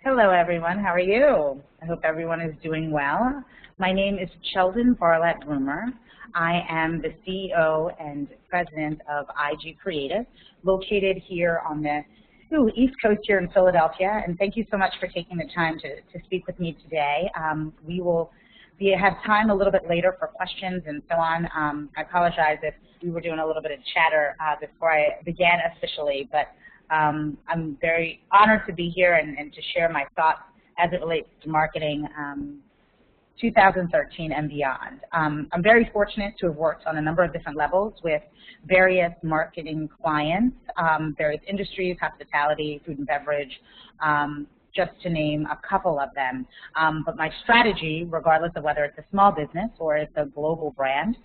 Hello, everyone. How are you? I hope everyone is doing well. My name is Sheldon Barlett-Rumor. I am the CEO and president of IG Creative, located here on the East Coast here in Philadelphia. And thank you so much for taking the time to speak with me today. We will have time a little bit later for questions and so on. I apologize if we were doing a little bit of chatter before I began officially, but I'm very honored to be here and to share my thoughts as it relates to marketing 2013 and beyond. I'm very fortunate to have worked on a number of different levels with various marketing clients, various industries, hospitality, food and beverage, just to name a couple of them. But my strategy, regardless of whether it's a small business or it's a global brand,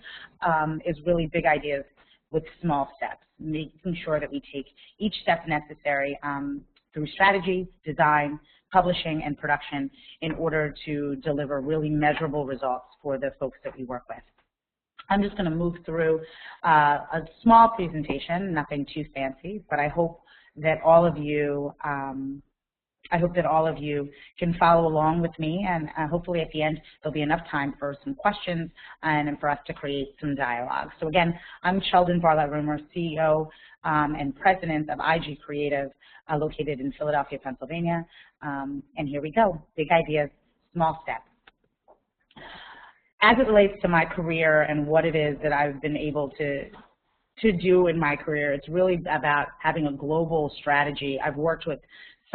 is really big ideas with small steps, making sure that we take each step necessary through strategy, design, publishing, and production in order to deliver really measurable results for the folks that we work with. I'm just going to move through a small presentation, nothing too fancy, but I hope that all of you can follow along with me, and hopefully at the end there'll be enough time for some questions and for us to create some dialogue. So again, I'm Sheldon Barlett-Rumor, CEO and president of IG Creative, located in Philadelphia, Pennsylvania. And here we go, big ideas, small steps. As it relates to my career and what it is that I've been able to do in my career, it's really about having a global strategy. I've worked with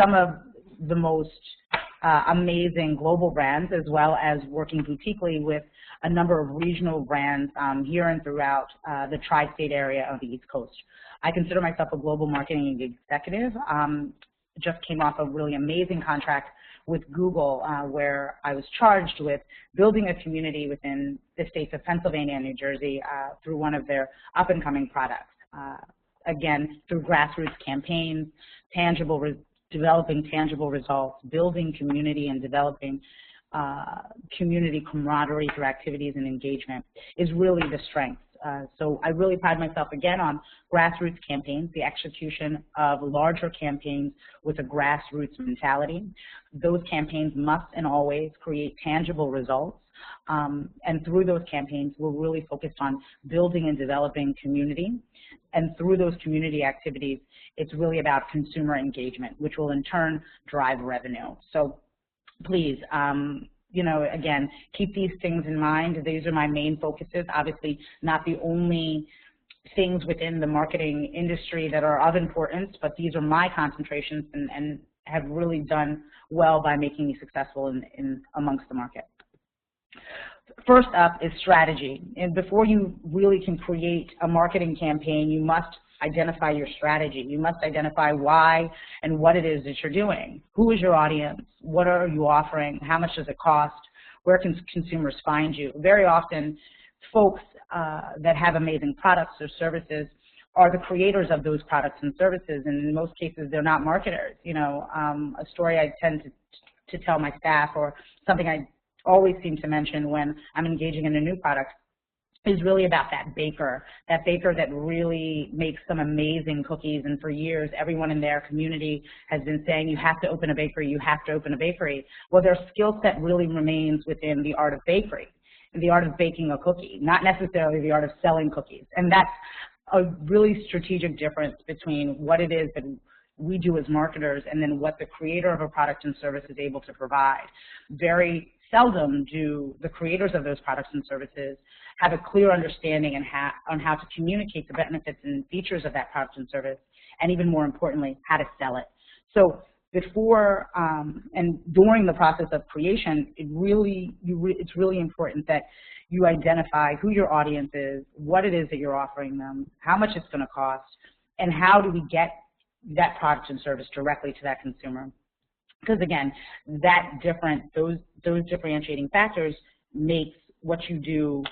some of the most amazing global brands, as well as working boutiquely with a number of regional brands here and throughout the tri-state area of the East Coast. I consider myself a global marketing executive. Just came off a really amazing contract with Google, where I was charged with building a community within the states of Pennsylvania and New Jersey through one of their up-and-coming products. Again, through grassroots campaigns, developing tangible results, building community and developing community camaraderie through activities and engagement is really the strength. So I really pride myself again on grassroots campaigns, the execution of larger campaigns with a grassroots mentality. Those campaigns must and always create tangible results. And through those campaigns, we're really focused on building and developing community. And through those community activities, it's really about consumer engagement, which will in turn drive revenue. So please, again, keep these things in mind. These are my main focuses. Obviously, not the only things within the marketing industry that are of importance, but these are my concentrations and have really done well by making me successful in amongst the market. First up is strategy. And before you really can create a marketing campaign, you must identify your strategy. You must identify why and what it is that you're doing. Who is your audience? What are you offering? How much does it cost? Where can consumers find you? Very often, folks that have amazing products or services are the creators of those products and services, and in most cases, they're not marketers. A story I tend to tell my staff, or something I always seem to mention when I'm engaging in a new product, is really about that baker that really makes some amazing cookies. And for years, everyone in their community has been saying, you have to open a bakery, you have to open a bakery. Well, their skill set really remains within the art of bakery, the art of baking a cookie, not necessarily the art of selling cookies. And that's a really strategic difference between what it is that we do as marketers and then what the creator of a product and service is able to provide. Very seldom do the creators of those products and services have a clear understanding on how to communicate the benefits and features of that product and service, and even more importantly, how to sell it. So before and during the process of creation, it's really important that you identify who your audience is, what it is that you're offering them, how much it's going to cost, and how do we get that product and service directly to that consumer. Because again, those differentiating factors makes what you do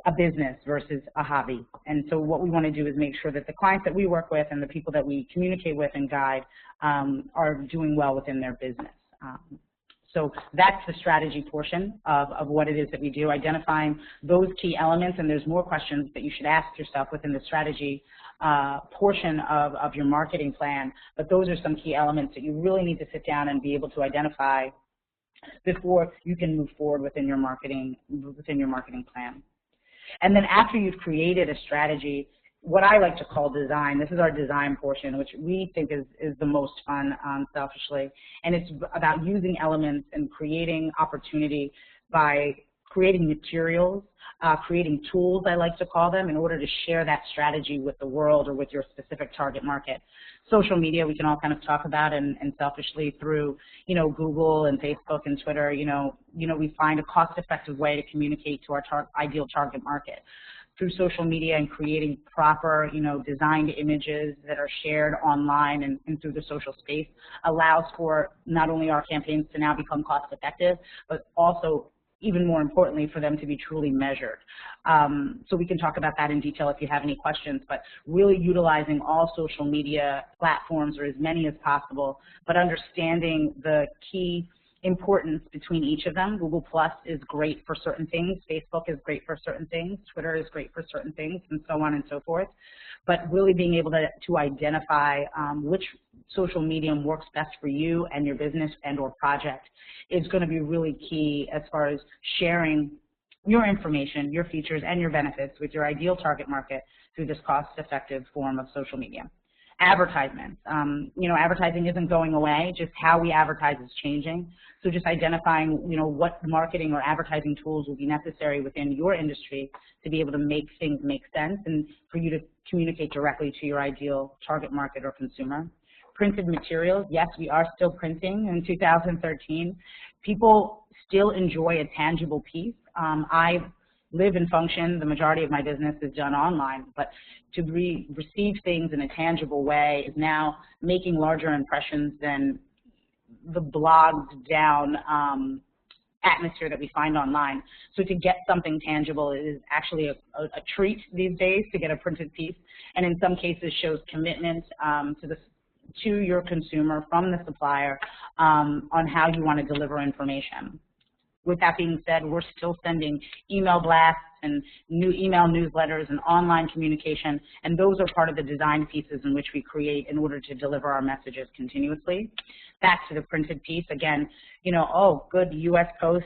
a business versus a hobby. And so what we want to do is make sure that the clients that we work with and the people that we communicate with and guide are doing well within their business. So that's the strategy portion of what it is that we do, identifying those key elements, and there's more questions that you should ask yourself within the strategy portion of your marketing plan, but those are some key elements that you really need to sit down and be able to identify before you can move forward within your marketing plan. And then after you've created a strategy, what I like to call design, this is our design portion, which we think is the most fun, selfishly, and it's about using elements and creating opportunity by creating materials, creating tools, I like to call them, in order to share that strategy with the world or with your specific target market. Social media, we can all kind of talk about, and selfishly through, Google and Facebook and Twitter, we find a cost-effective way to communicate to our ideal target market. Through social media and creating proper, designed images that are shared online and through the social space allows for not only our campaigns to now become cost-effective, but also, even more importantly, for them to be truly measured. So we can talk about that in detail if you have any questions, but really utilizing all social media platforms, or as many as possible, but understanding the key importance between each of them. Google Plus is great for certain things, Facebook is great for certain things, Twitter is great for certain things, and so on and so forth. But really being able to identify which social medium works best for you and your business and or project is going to be really key as far as sharing your information, your features, and your benefits with your ideal target market through this cost-effective form of social media. Advertisements. Advertising isn't going away, just how we advertise is changing. So just identifying, what marketing or advertising tools will be necessary within your industry to be able to make things make sense and for you to communicate directly to your ideal target market or consumer. Printed materials, yes, we are still printing in 2013. People still enjoy a tangible piece. I live and function, the majority of my business is done online, but to receive things in a tangible way is now making larger impressions than the blogged down atmosphere that we find online. So to get something tangible is actually a treat these days, to get a printed piece, and in some cases shows commitment to your consumer from the supplier on how you want to deliver information. With that being said, we're still sending email blasts and new email newsletters and online communication, and those are part of the design pieces in which we create in order to deliver our messages continuously. Back to the printed piece, again, good US Post,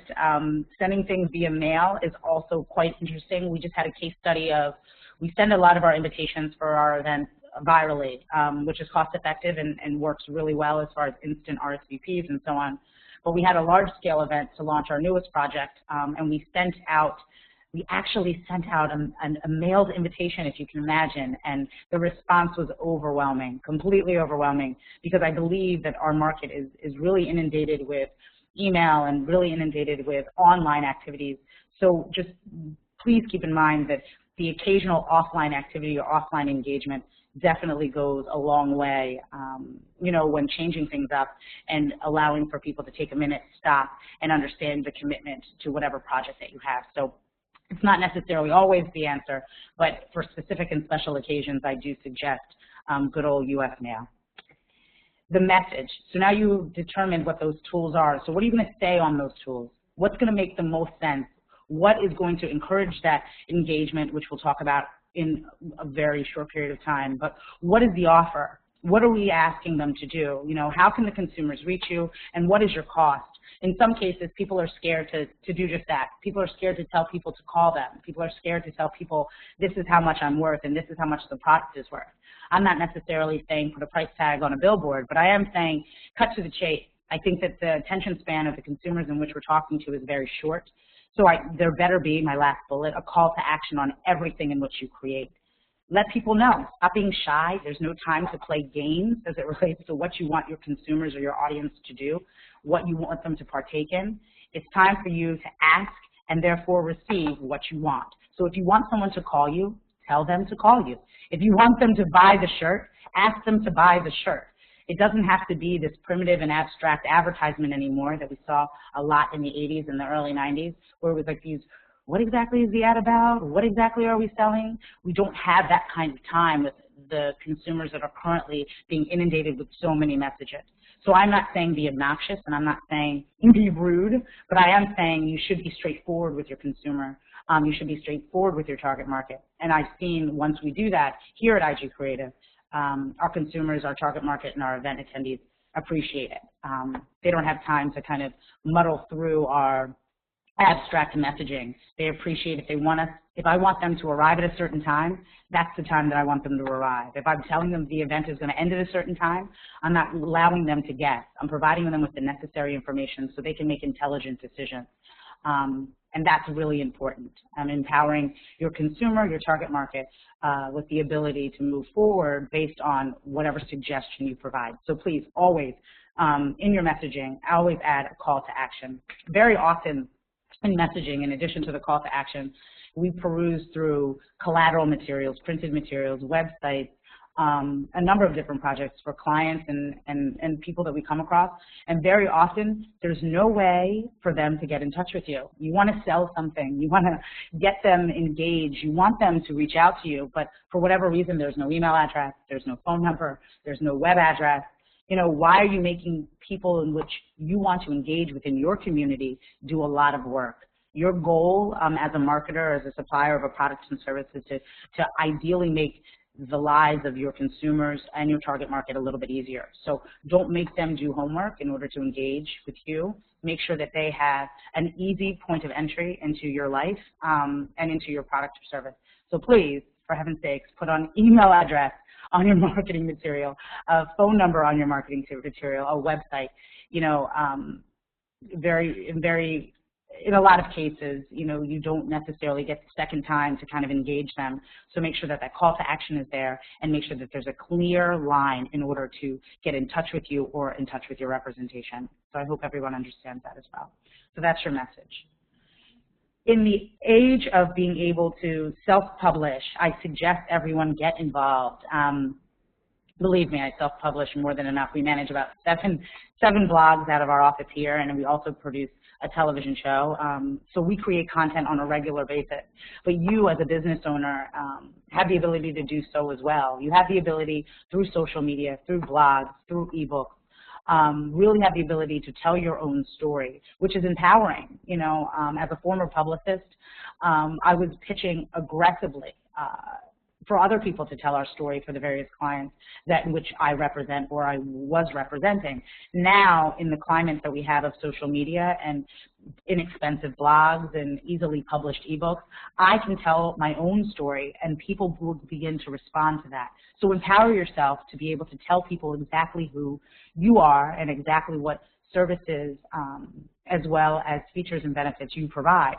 sending things via mail is also quite interesting. We just had a case study of, we send a lot of our invitations for our events virally, which is cost effective and works really well as far as instant RSVPs and so on. But we had a large-scale event to launch our newest project, and we actually sent out a mailed invitation, if you can imagine, and the response was overwhelming, completely overwhelming, because I believe that our market is really inundated with email and really inundated with online activities. So just please keep in mind that the occasional offline activity or offline engagement definitely goes a long way, when changing things up and allowing for people to take a minute, stop, and understand the commitment to whatever project that you have. So it's not necessarily always the answer, but for specific and special occasions, I do suggest good old US mail. The message. So now you've determined what those tools are. So what are you going to say on those tools? What's going to make the most sense? What is going to encourage that engagement, which we'll talk about in a very short period of time, but what is the offer? What are we asking them to do? How can the consumers reach you, and what is your cost? In some cases, people are scared to do just that. People are scared to tell people to call them. People are scared to tell people, this is how much I'm worth and this is how much the product is worth. I'm not necessarily saying put a price tag on a billboard, but I am saying cut to the chase. I think that the attention span of the consumers in which we're talking to is very short. So there better be, my last bullet, a call to action on everything in which you create. Let people know. Stop being shy. There's no time to play games as it relates to what you want your consumers or your audience to do, what you want them to partake in. It's time for you to ask and therefore receive what you want. So if you want someone to call you, tell them to call you. If you want them to buy the shirt, ask them to buy the shirt. It doesn't have to be this primitive and abstract advertisement anymore that we saw a lot in the 80s and the early 90s, where it was like these, what exactly is the ad about? What exactly are we selling? We don't have that kind of time with the consumers that are currently being inundated with so many messages. So I'm not saying be obnoxious, and I'm not saying be rude, but I am saying you should be straightforward with your consumer. You should be straightforward with your target market. And I've seen once we do that here at IG Creative, our consumers, our target market, and our event attendees appreciate it. They don't have time to kind of muddle through our abstract messaging. They appreciate if I want them to arrive at a certain time, that's the time that I want them to arrive. If I'm telling them the event is going to end at a certain time, I'm not allowing them to guess. I'm providing them with the necessary information so they can make intelligent decisions. And that's really important. Empowering your consumer, your target market, with the ability to move forward based on whatever suggestion you provide. So please, always, in your messaging, always add a call to action. Very often in messaging, in addition to the call to action, we peruse through collateral materials, printed materials, websites, a number of different projects for clients and people that we come across. And very often, there's no way for them to get in touch with you. You want to sell something. You want to get them engaged. You want them to reach out to you. But for whatever reason, there's no email address. There's no phone number. There's no web address. Why are you making people in which you want to engage within your community do a lot of work? Your goal as a marketer, as a supplier of a product and service is to ideally make the lives of your consumers and your target market a little bit easier. So don't make them do homework in order to engage with you. Make sure that they have an easy point of entry into your life and into your product or service. So please, for heaven's sakes, put an email address on your marketing material, a phone number on your marketing material, a website. In a lot of cases, you don't necessarily get the second time to kind of engage them. So make sure that that call to action is there, and make sure that there's a clear line in order to get in touch with you or in touch with your representation. So I hope everyone understands that as well. So that's your message. In the age of being able to self-publish, I suggest everyone get involved. Believe me, I self-publish more than enough. We manage about seven blogs out of our office here, and we also produce a television show. So we create content on a regular basis. But you, as a business owner, have the ability to do so as well. You have the ability through social media, through blogs, through ebooks, really have the ability to tell your own story, which is empowering. As a former publicist, I was pitching aggressively for other people to tell our story for the various clients that which I represent or I was representing. Now, in the climate that we have of social media and inexpensive blogs and easily published ebooks, I can tell my own story and people will begin to respond to that. So empower yourself to be able to tell people exactly who you are and exactly what services as well as features and benefits you provide.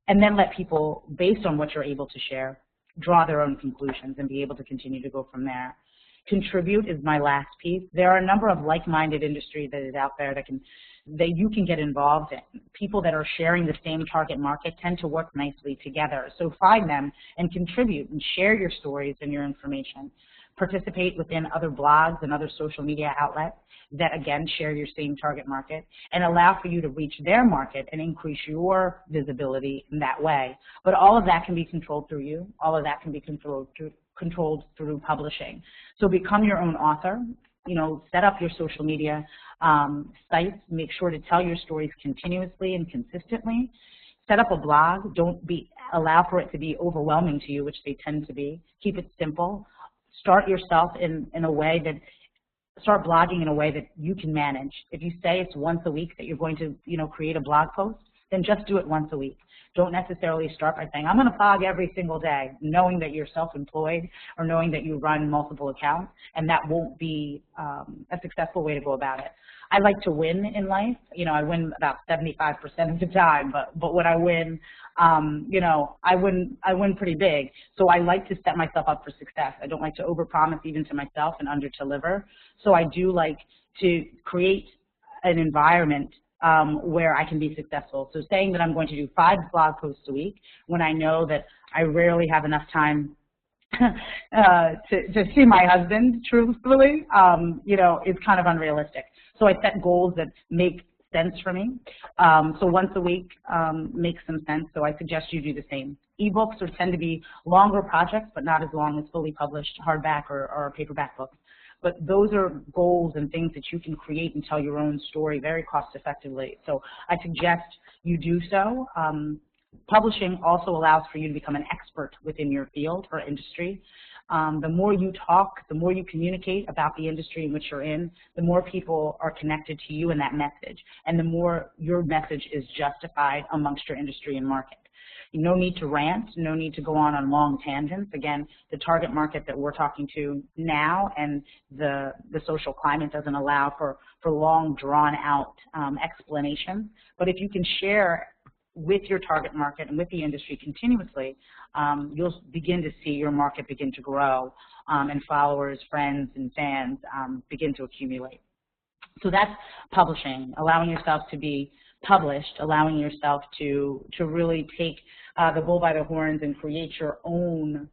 And then let people, based on what you're able to share, draw their own conclusions and be able to continue to go from there. Contribute is my last piece. There are a number of like-minded industry that is out there that you can get involved in. People that are sharing the same target market tend to work nicely together. So find them and contribute and share your stories and your information. Participate within other blogs and other social media outlets that, again, share your same target market and allow for you to reach their market and increase your visibility in that way. But all of that can be controlled through you. All of that can be controlled through publishing. So become your own author. Set up your social media sites. Make sure to tell your stories continuously and consistently. Set up a blog. Don't allow for it to be overwhelming to you, which they tend to be. Keep it simple. Start yourself in a way that, start blogging in a way that you can manage. If you say it's once a week that you're going to, create a blog post, then just do it once a week. Don't necessarily start by saying, I'm going to blog every single day, knowing that you're self-employed or knowing that you run multiple accounts, and that won't be a successful way to go about it. I like to win in life. I win about 75% of the time, but when I win, I win pretty big. So I like to set myself up for success. I don't like to overpromise even to myself and under-deliver. So I do like to create an environment where I can be successful. So saying that I'm going to do 5 blog posts a week when I know that I rarely have enough time to see my husband, truthfully, is kind of unrealistic. So I set goals that make sense for me. So once a week makes some sense, so I suggest you do the same. ebooks tend to be longer projects, but not as long as fully published hardback or paperback books. But those are goals and things that you can create and tell your own story very cost effectively. So I suggest you do so. Publishing also allows for you to become an expert within your field or industry. The more you talk, the more you communicate about the industry in which you're in, the more people are connected to you and that message, and the more your message is justified amongst your industry and market. No need to rant, no need to go on long tangents. Again, the target market that we're talking to now and the social climate doesn't allow for long, drawn-out explanations. But if you can share with your target market and with the industry continuously, you'll begin to see your market begin to grow and followers, friends, and fans begin to accumulate. So that's publishing, allowing yourself to be published, allowing yourself to really take the bull by the horns and create your own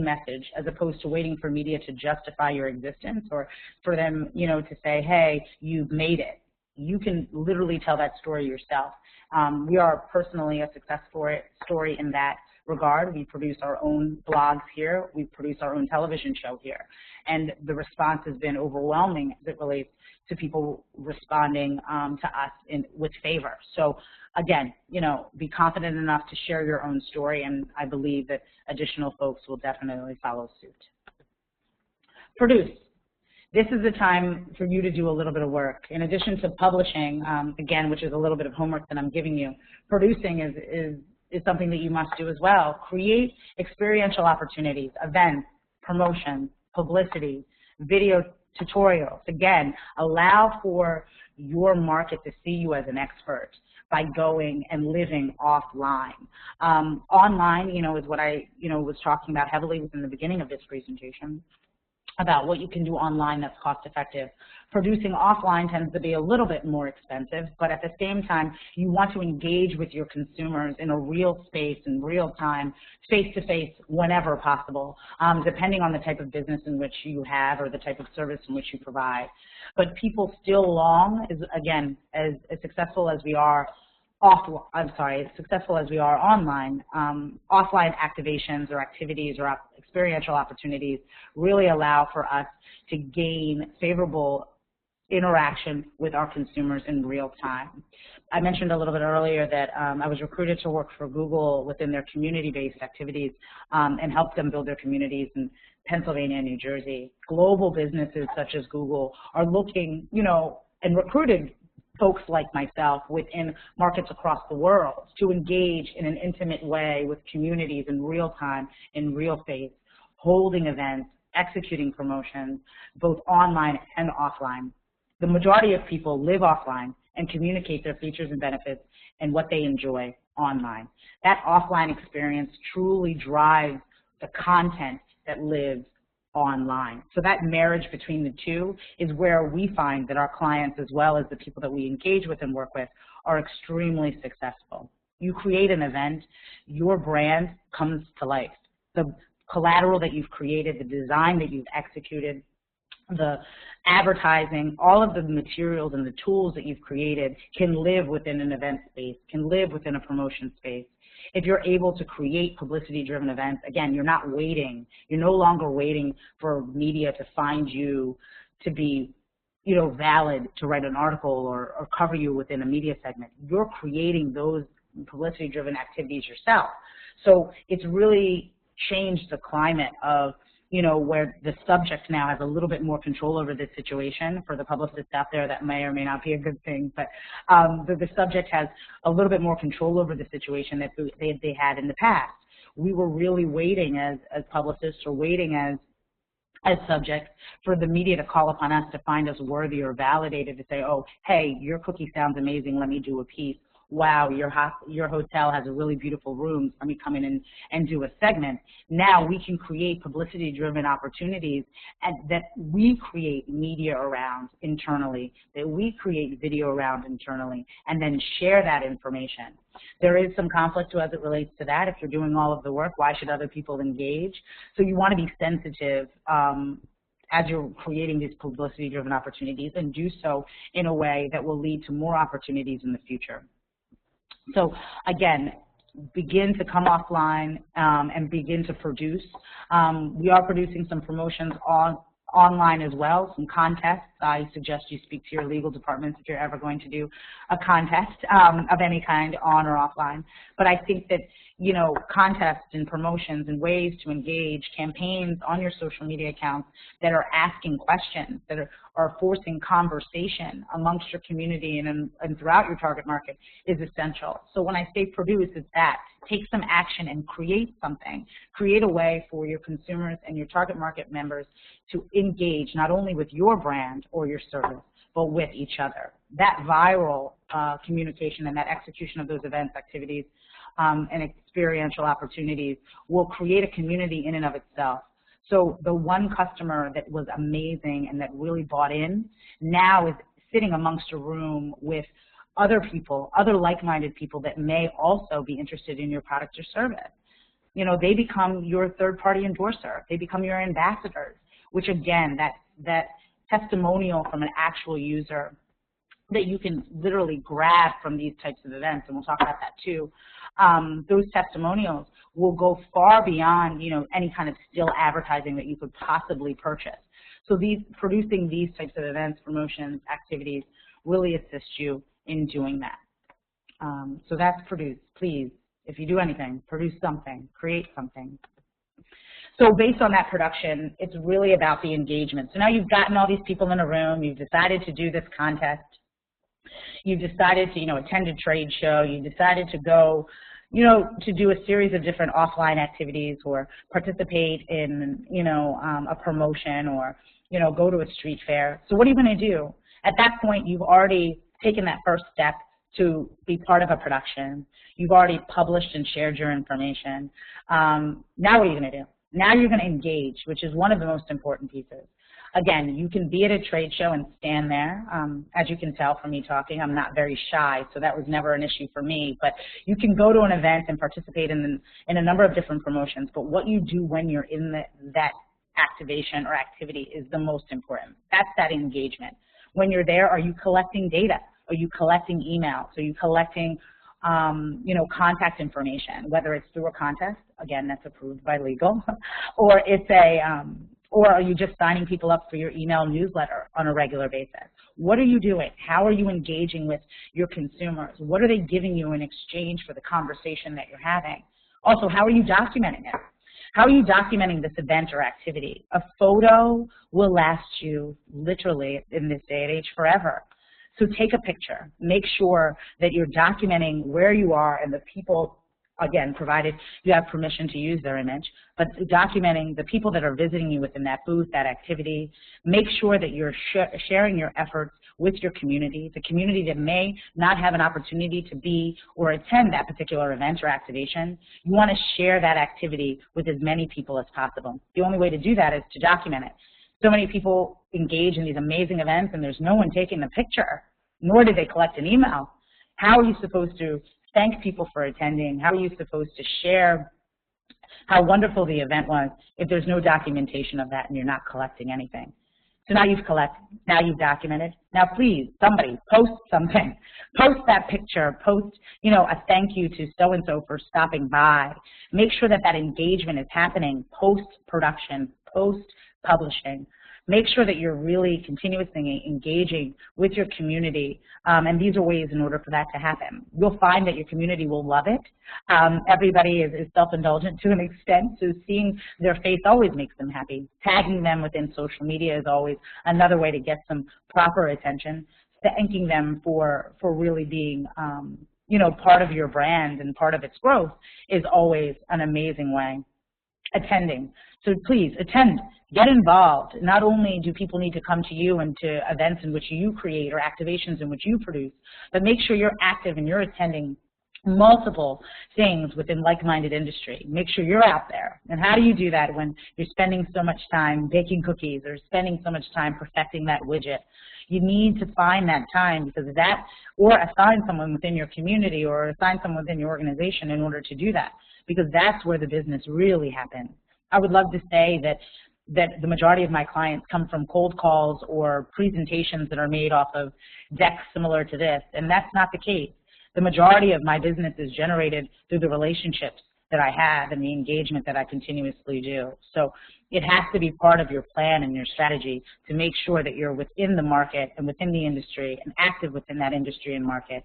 message, as opposed to waiting for media to justify your existence or for them, to say, hey, you've made it. You can literally tell that story yourself. We are personally a success story in that regard. We produce our own blogs here. We produce our own television show here. And the response has been overwhelming as it relates to people responding to us with favor. So again, be confident enough to share your own story, and I believe that additional folks will definitely follow suit. Produce. This is the time for you to do a little bit of work. In addition to publishing, again, which is a little bit of homework that I'm giving you, producing is something that you must do as well. Create experiential opportunities, events, promotions, publicity, video tutorials. Again, allow for your market to see you as an expert by going and living offline. Online, is what I, was talking about heavily within the beginning of this presentation, about what you can do online that's cost effective. Producing offline tends to be a little bit more expensive, but at the same time, you want to engage with your consumers in a real space, in real time, face-to-face, whenever possible, depending on the type of business in which you have or the type of service in which you provide. But people still long, again, as successful as we are successful as we are online, offline activations or activities or experiential opportunities really allow for us to gain favorable interaction with our consumers in real time. I mentioned a little bit earlier that I was recruited to work for Google within their community-based activities and help them build their communities in Pennsylvania and New Jersey. Global businesses such as Google are looking, and recruited folks like myself within markets across the world to engage in an intimate way with communities in real time, in real face, holding events, executing promotions, both online and offline. The majority of people live offline and communicate their features and benefits and what they enjoy online. That offline experience truly drives the content that lives online. So that marriage between the two is where we find that our clients, as well as the people that we engage with and work with, are extremely successful. You create an event, your brand comes to life. The collateral that you've created, the design that you've executed, the advertising, all of the materials and the tools that you've created can live within an event space, can live within a promotion space. If you're able to create publicity-driven events, again, you're not waiting. You're no longer waiting for media to find you to be, valid to write an article or cover you within a media segment. You're creating those publicity-driven activities yourself. So it's really changed the climate of, where the subject now has a little bit more control over this situation. For the publicists out there, that may or may not be a good thing, but the subject has a little bit more control over the situation that they had in the past. We were really waiting as publicists, or waiting as subjects, for the media to call upon us to find us worthy or validated, to say, oh, hey, your cookie sounds amazing, let me do a piece. Wow, your hotel has a really beautiful room, let me come in and do a segment. Now we can create publicity-driven opportunities that we create media around internally, that we create video around internally, and then share that information. There is some conflict as it relates to that. If you're doing all of the work, why should other people engage? So you want to be sensitive as you're creating these publicity-driven opportunities, and do so in a way that will lead to more opportunities in the future. So again, begin to come offline and begin to produce. We are producing some promotions online as well, some contests. I suggest you speak to your legal departments if you're ever going to do a contest of any kind, on or offline. But I think that, you know, contests and promotions and ways to engage, campaigns on your social media accounts that are asking questions, that are forcing conversation amongst your community and throughout your target market is essential. So when I say produce, it's that. Take some action and create something. Create a way for your consumers and your target market members to engage not only with your brand or your service, but with each other. That viral communication and that execution of those events, activities, and experiential opportunities will create a community in and of itself. So the one customer that was amazing and that really bought in now is sitting amongst a room with other people, other like-minded people that may also be interested in your product or service. You know, they become your third-party endorser. They become your ambassadors, which again, that testimonial from an actual user that you can literally grab from these types of events, and we'll talk about that too. Those testimonials will go far beyond, you know, any kind of still advertising that you could possibly purchase. So producing these types of events, promotions, activities really assist you in doing that. So that's produce. Please, if you do anything, produce something, create something. So based on that production, it's really about the engagement. So now you've gotten all these people in a room, you've decided to do this contest, you've decided to, you know, attend a trade show, you decided to go, you know, to do a series of different offline activities or participate in, you know, a promotion or, you know, go to a street fair. So what are you going to do? At that point, you've already taken that first step to be part of a production. You've already published and shared your information. Now what are you going to do? Now you're going to engage, which is one of the most important pieces. Again, you can be at a trade show and stand there. As you can tell from me talking, I'm not very shy, so that was never an issue for me. But you can go to an event and participate in a number of different promotions, but what you do when you're in that activation or activity is the most important. That's that engagement. When you're there, are you collecting data? Are you collecting emails? Are you collecting you know, contact information, whether it's through a contest, again, that's approved by legal, or it's or are you just signing people up for your email newsletter on a regular basis? What are you doing? How are you engaging with your consumers? What are they giving you in exchange for the conversation that you're having? Also, how are you documenting it? How are you documenting this event or activity? A photo will last you literally in this day and age forever. So take a picture. Make sure that you're documenting where you are and the people, again, provided you have permission to use their image, but documenting the people that are visiting you within that booth, that activity. Make sure that you're sharing your efforts with your community, the community that may not have an opportunity to be or attend that particular event or activation. You want to share that activity with as many people as possible. The only way to do that is to document it. So many people engage in these amazing events and there's no one taking the picture, nor do they collect an email. How are you supposed to thank people for attending? How are you supposed to share how wonderful the event was if there's no documentation of that and you're not collecting anything? So now you've collected, now you've documented. Now please, somebody, post something. Post that picture, post, you know, a thank you to so-and-so for stopping by. Make sure that that engagement is happening post-production, post-publishing. Make sure that you're really continuously engaging with your community, and these are ways in order for that to happen. You'll find that your community will love it. Everybody is self-indulgent to an extent, so seeing their face always makes them happy. Tagging them within social media is always another way to get some proper attention. Thanking them for really being you know, part of your brand and part of its growth is always an amazing way. Attending. So please attend, get involved. Not only do people need to come to you and to events in which you create or activations in which you produce, but make sure you're active and you're attending multiple things within like-minded industry. Make sure you're out there. And how do you do that when you're spending so much time baking cookies or spending so much time perfecting that widget? You need to find that time because that, or assign someone within your community or assign someone within your organization in order to do that, because that's where the business really happens. I would love to say that the majority of my clients come from cold calls or presentations that are made off of decks similar to this, and that's not the case. The majority of my business is generated through the relationships that I have and the engagement that I continuously do. So it has to be part of your plan and your strategy to make sure that you're within the market and within the industry and active within that industry and market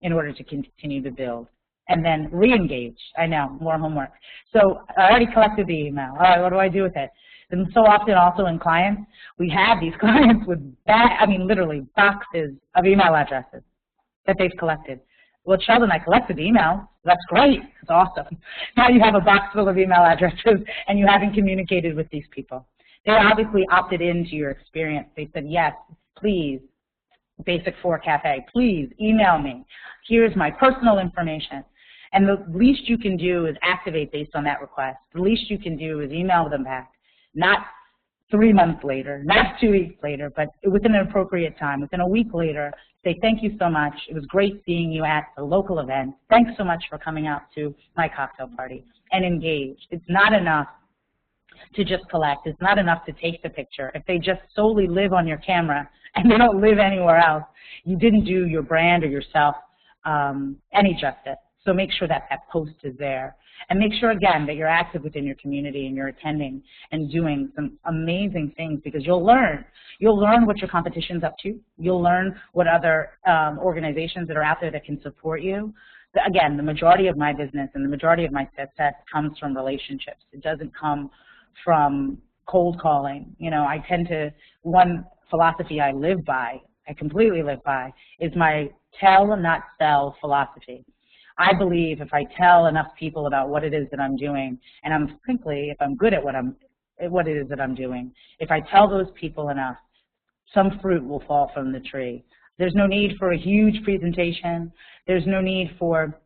in order to continue to build. And then re-engage. I know, more homework. So I already collected the email. All right, what do I do with it? And so often also in clients, we have these clients with literally boxes of email addresses that they've collected. Well, Sheldon, I collected the email. That's great. That's awesome. Now you have a box full of email addresses and you haven't communicated with these people. They obviously opted into your experience. They said, yes, please, Basic 4 Cafe, please email me. Here's my personal information. And the least you can do is activate based on that request. The least you can do is email them back, not 3 months later, not 2 weeks later, but within an appropriate time, within a week later, say thank you so much. It was great seeing you at the local event. Thanks so much for coming out to my cocktail party, and engage. It's not enough to just collect. It's not enough to take the picture. If they just solely live on your camera and they don't live anywhere else, you didn't do your brand or yourself any justice. So make sure that that post is there. And make sure, again, that you're active within your community and you're attending and doing some amazing things, because you'll learn. You'll learn what your competition's up to. You'll learn what other organizations that are out there that can support you. Again, the majority of my business and the majority of my success comes from relationships. It doesn't come from cold calling. You know, I tend to, one philosophy I live by, I completely live by, is my tell, not sell philosophy. I believe if I tell enough people about what it is that I'm doing, and frankly, if I'm good at what it is that I'm doing, if I tell those people enough, some fruit will fall from the tree. There's no need for a huge presentation. There's no need for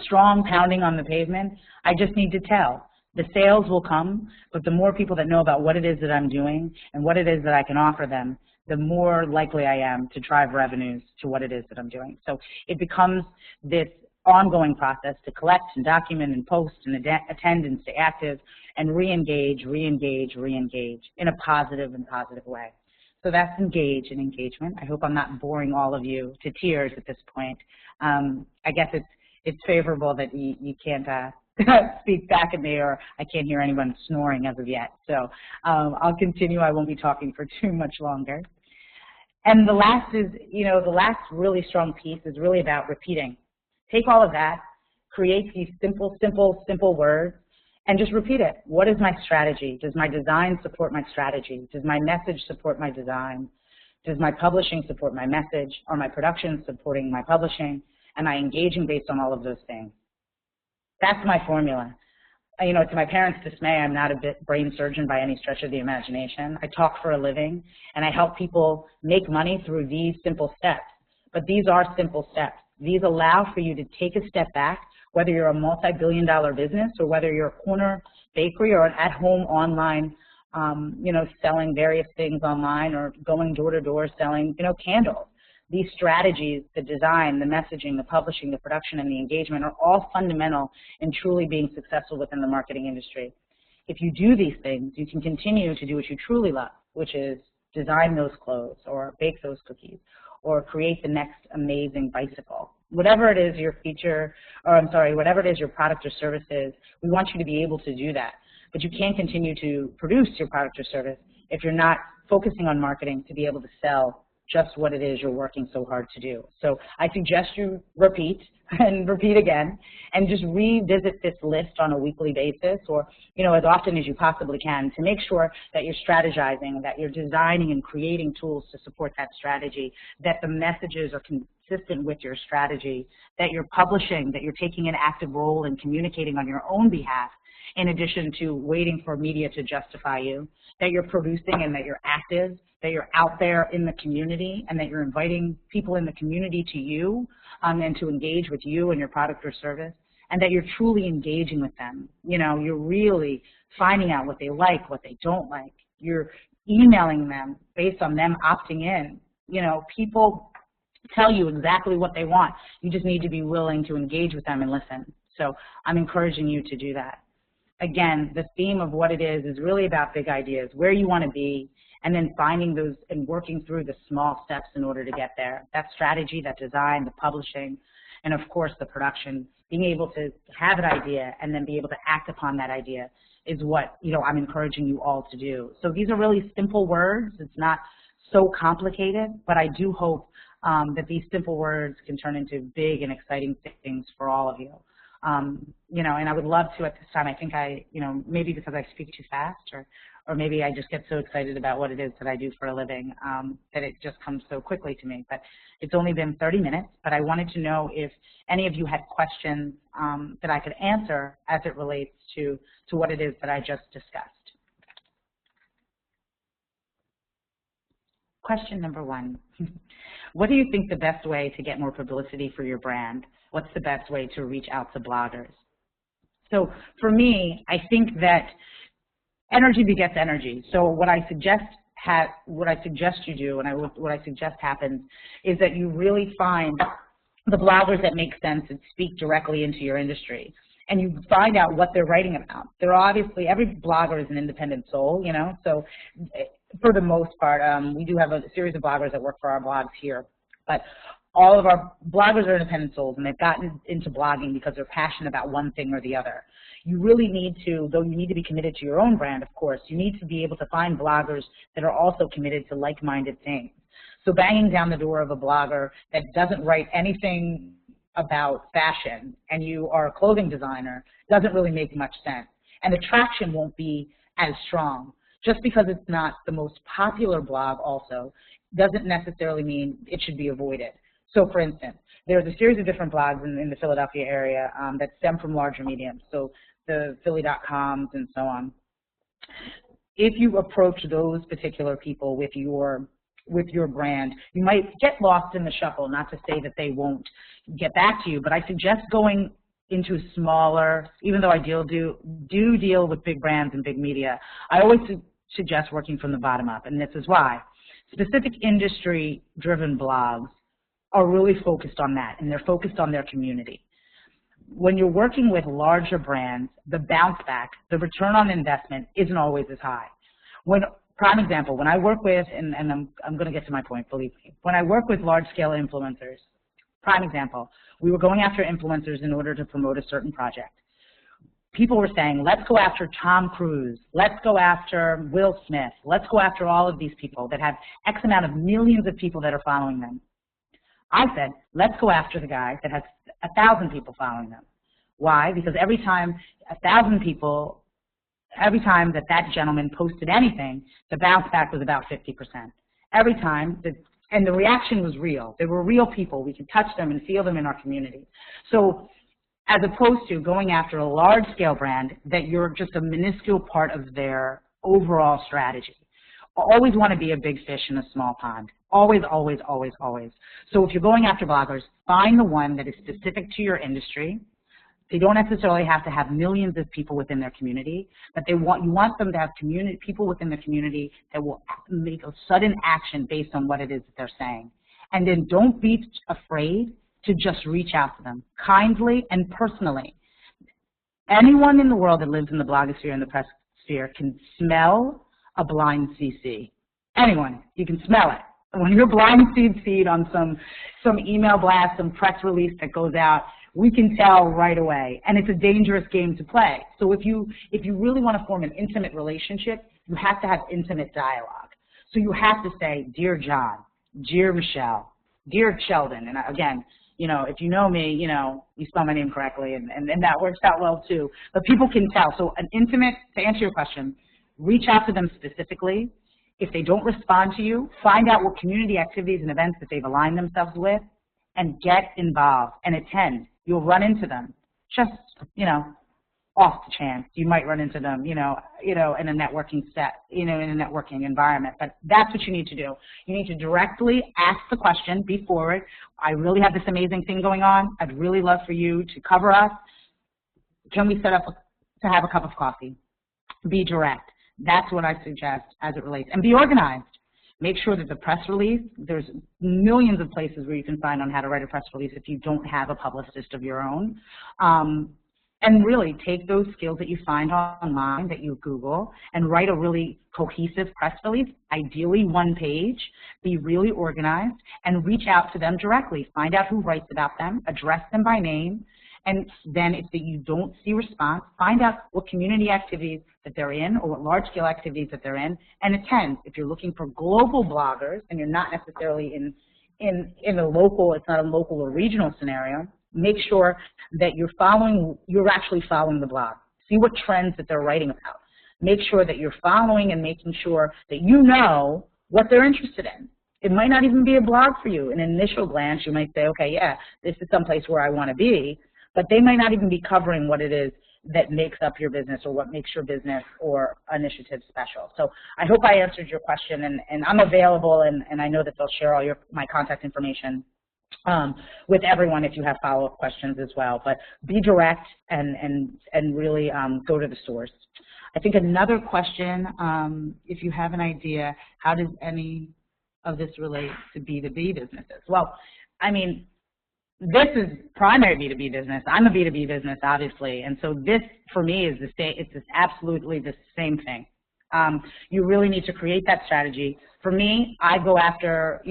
strong pounding on the pavement. I just need to tell. The sales will come, but the more people that know about what it is that I'm doing and what it is that I can offer them, the more likely I am to drive revenues to what it is that I'm doing. So it becomes this ongoing process to collect and document and post and attend and stay active and re-engage, re-engage, re-engage in a positive way. So that's engage and engagement. I hope I'm not boring all of you to tears at this point. I guess it's favorable that you can't speak back at me, or I can't hear anyone snoring as of yet. So I'll continue. I won't be talking for too much longer. And the last is, the last really strong piece is really about repeating. Take all of that, create these simple words, and just repeat it. What is my strategy? Does my design support my strategy? Does my message support my design? Does my publishing support my message? Are my production supporting my publishing? Am I engaging based on all of those things? That's my formula. To my parents' dismay, I'm not a brain surgeon by any stretch of the imagination. I talk for a living, and I help people make money through these simple steps. But these are simple steps. These allow for you to take a step back, whether you're a multi-billion-dollar business or whether you're a corner bakery or an at-home online, selling various things online or going door-to-door selling, candles. These strategies, the design, the messaging, the publishing, the production, and the engagement are all fundamental in truly being successful within the marketing industry. If you do these things, you can continue to do what you truly love, which is design those clothes or bake those cookies or create the next amazing bicycle. Whatever it is your whatever it is your product or service is, we want you to be able to do that. But you can't continue to produce your product or service if you're not focusing on marketing to be able to sell just what it is you're working so hard to do. So I suggest you repeat and repeat again and just revisit this list on a weekly basis, or as often as you possibly can, to make sure that you're strategizing, that you're designing and creating tools to support that strategy, that the messages are consistent with your strategy, that you're publishing, that you're taking an active role in communicating on your own behalf, in addition to waiting for media to justify you, that you're producing and that you're active, that you're out there in the community, and that you're inviting people in the community to you and to engage with you and your product or service, and that you're truly engaging with them. You're really finding out what they like, what they don't like. You're emailing them based on them opting in. People tell you exactly what they want. You just need to be willing to engage with them and listen. So I'm encouraging you to do that. Again, the theme of what it is really about big ideas, where you want to be, and then finding those and working through the small steps in order to get there. That strategy, that design, the publishing, and of course the production, being able to have an idea and then be able to act upon that idea is what, you know, I'm encouraging you all to do. So these are really simple words. It's not so complicated, but I do hope that these simple words can turn into big and exciting things for all of you. You know, and I would love to at this time, I think you know, maybe because I speak too fast or maybe I just get so excited about what it is that I do for a living that it just comes so quickly to me. But it's only been 30 minutes, but I wanted to know if any of you had questions that I could answer as it relates to what it is that I just discussed. Question number 1. What do you think the best way to get more publicity for your brand? What's the best way to reach out to bloggers? So for me, I think that energy begets energy. So what I suggest you do, and what I suggest happens, is that you really find the bloggers that make sense and speak directly into your industry, and you find out what they're writing about. They're obviously, every blogger is an independent soul, you know. So for the most part, we do have a series of bloggers that work for our blogs here, but all of our bloggers are independent souls, and they've gotten into blogging because they're passionate about one thing or the other. You really need to, though you need to be committed to your own brand, of course, you need to be able to find bloggers that are also committed to like-minded things. So banging down the door of a blogger that doesn't write anything about fashion and you are a clothing designer doesn't really make much sense. And the traction won't be as strong. Just because it's not the most popular blog also doesn't necessarily mean it should be avoided. So for instance, there's a series of different blogs in the Philadelphia area that stem from larger mediums, so the Philly.coms and so on. If you approach those particular people with your brand, you might get lost in the shuffle, not to say that they won't get back to you, but I suggest going into smaller, even though I do deal with big brands and big media, I always suggest working from the bottom up, and this is why. Specific industry-driven blogs are really focused on that, and they're focused on their community. When you're working with larger brands, the bounce back, the return on investment isn't always as high. Prime example, when I work with, and I'm going to get to my point, believe me, when I work with large-scale influencers, prime example, we were going after influencers in order to promote a certain project. People were saying, let's go after Tom Cruise, let's go after Will Smith, let's go after all of these people that have X amount of millions of people that are following them. I said, let's go after the guy that has 1,000 people following them. Why? Because every time 1,000 people, every time that gentleman posted anything, the bounce back was about 50%. Every time, and the reaction was real. They were real people. We could touch them and feel them in our community. So as opposed to going after a large-scale brand that you're just a minuscule part of their overall strategy. Always want to be a big fish in a small pond. Always, always, always, always. So if you're going after bloggers, find the one that is specific to your industry. They don't necessarily have to have millions of people within their community, but you want them to have people within the community that will make a sudden action based on what it is that they're saying. And then don't be afraid to just reach out to them kindly and personally. Anyone in the world that lives in the blogosphere and the press sphere can smell a blind CC. Anyone, you can smell it. When you're blind CC'd on some email blast, some press release that goes out, we can tell right away, and it's a dangerous game to play. So if you really want to form an intimate relationship, you have to have intimate dialogue. So you have to say, dear John, dear Michelle, dear Sheldon, and again, you know, if you know me, you know, you spell my name correctly, and that works out well too. But people can tell. So an intimate, to answer your question, reach out to them specifically. If they don't respond to you, find out what community activities and events that they've aligned themselves with, and get involved and attend. You'll run into them, just, you know, off the chance. You might run into them, you know, in a networking in a networking environment. But that's what you need to do. You need to directly ask the question, be forward. I really have this amazing thing going on. I'd really love for you to cover us. Can we set up to have a cup of coffee? Be direct. That's what I suggest as it relates. And be organized. Make sure that the press release, there's millions of places where you can find on how to write a press release if you don't have a publicist of your own. And really take those skills that you find online, that you Google, and write a really cohesive press release, ideally one page, be really organized, and reach out to them directly. Find out who writes about them, address them by name, and then if you don't see response, find out what community activities that they're in or what large-scale activities that they're in, and attend. If you're looking for global bloggers and you're not necessarily in a local, it's not a local or regional scenario, make sure that you're actually following the blog. See what trends that they're writing about. Make sure that you're following and making sure that you know what they're interested in. It might not even be a blog for you. In an initial glance, you might say, okay, yeah, this is someplace where I want to be, but they might not even be covering what it is that makes up your business or what makes your business or initiative special. So I hope I answered your question, and I'm available, and I know that they'll share all my contact information with everyone if you have follow-up questions as well. But be direct and really go to the source. I think another question, if you have an idea, how does any of this relate to B2B businesses? Well, I mean, this is primary B2B business. I'm a B2B business, obviously, and so this, for me, is the same. It's absolutely the same thing. You really need to create that strategy. For me, I go after,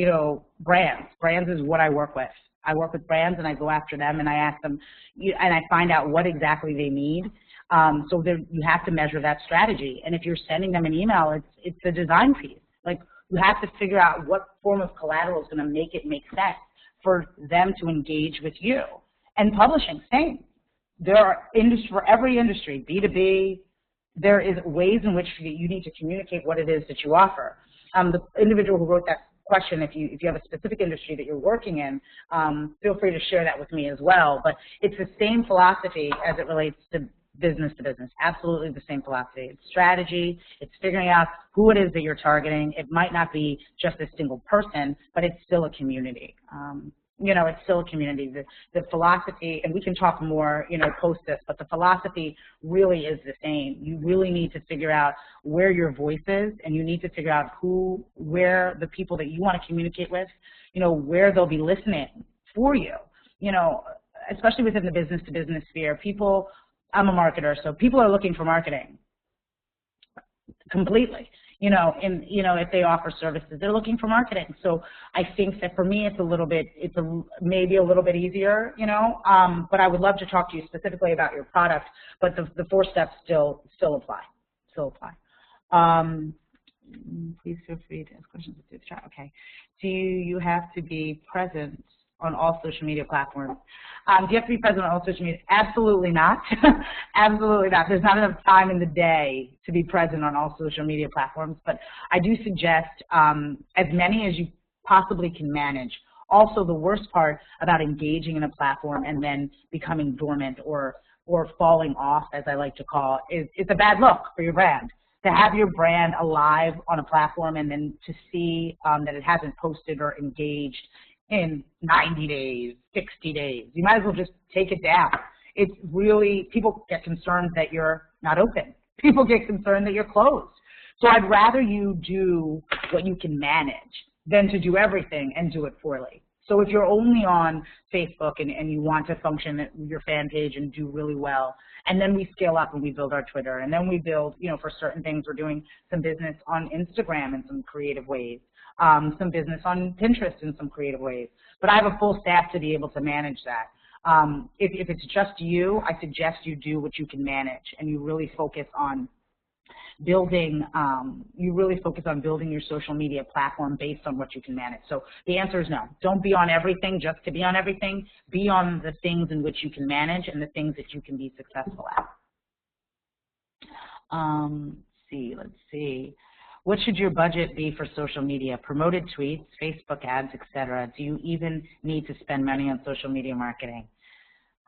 brands. Brands is what I work with. I work with brands, and I go after them, and I ask them, and I find out what exactly they need. So you have to measure that strategy. And if you're sending them an email, it's a design piece. Like, you have to figure out what form of collateral is going to make it make sense for them to engage with you. And publishing, same. There are for every industry, B2B, there is ways in which you need to communicate what it is that you offer. The individual who wrote that question, if you have a specific industry that you're working in, feel free to share that with me as well. But it's the same philosophy as it relates to business, absolutely the same philosophy. It's strategy, it's figuring out who it is that you're targeting. It might not be just a single person, but it's still a community. It's still a community. The philosophy, and we can talk more, post this, but the philosophy really is the same. You really need to figure out where your voice is, and you need to figure out where the people that you want to communicate with, where they'll be listening for you. Especially within the business-to-business sphere, I'm a marketer, so people are looking for marketing completely. If they offer services, they're looking for marketing. So I think that for me, maybe a little bit easier, but I would love to talk to you specifically about your product, but the 4 steps still apply. Please feel free to ask questions through the chat. Okay. Do you have to be present on all social media platforms? Do you have to be present on all social media? Absolutely not. Absolutely not. There's not enough time in the day to be present on all social media platforms, but I do suggest as many as you possibly can manage. Also, the worst part about engaging in a platform and then becoming dormant or falling off, as I like to call it, it's a bad look for your brand. To have your brand alive on a platform and then to see that it hasn't posted or engaged in 90 days, 60 days. You might as well just take it down. It's really, people get concerned that you're not open. People get concerned that you're closed. So I'd rather you do what you can manage than to do everything and do it poorly. So if you're only on Facebook and you want to function at your fan page and do really well, and then we scale up and we build our Twitter, and then we build, for certain things, we're doing some business on Instagram in some creative ways. Some business on Pinterest in some creative ways. But I have a full staff to be able to manage that. If it's just you, I suggest you do what you can manage, and you really focus on building your social media platform based on what you can manage. So the answer is no. Don't be on everything just to be on everything. Be on the things in which you can manage and the things that you can be successful at. Let's see. What should your budget be for social media? Promoted tweets, Facebook ads, etc. Do you even need to spend money on social media marketing?